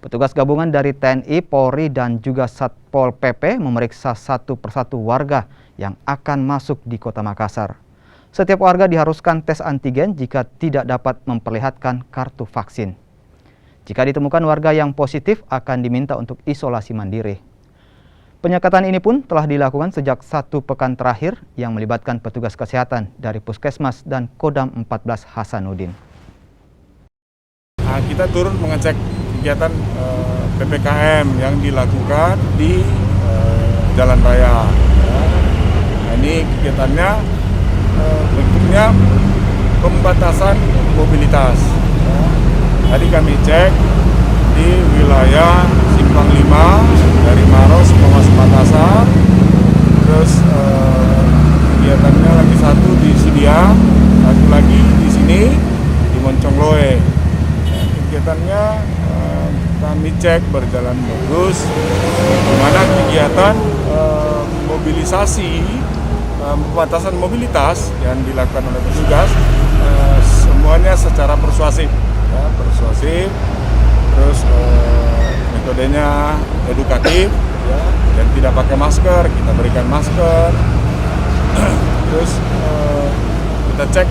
Petugas gabungan dari TNI, Polri, dan juga Satpol PP memeriksa satu persatu warga yang akan masuk di Kota Makassar. Setiap warga diharuskan tes antigen jika tidak dapat memperlihatkan kartu vaksin. Jika ditemukan warga yang positif, akan diminta untuk isolasi mandiri. Penyekatan ini pun telah dilakukan sejak 1 pekan terakhir yang melibatkan petugas kesehatan dari Puskesmas dan Kodam 14 Hasanuddin. Kita turun mengecek kegiatan PPKM yang dilakukan di jalan raya. Ini kegiatannya bentuknya pembatasan mobilitas. Tadi kami cek di wilayah Simpang 5 dari Maros mau masuk Makassar, terus kegiatannya lagi satu di Sidia, satu lagi di sini di Moncongloe. Kegiatannya kami cek berjalan bagus, di mana kegiatan mobilisasi pembatasan mobilitas yang dilakukan oleh petugas semuanya secara persuasif, ya, terus metodenya edukatif, ya, dan tidak pakai masker, kita berikan masker, terus kita cek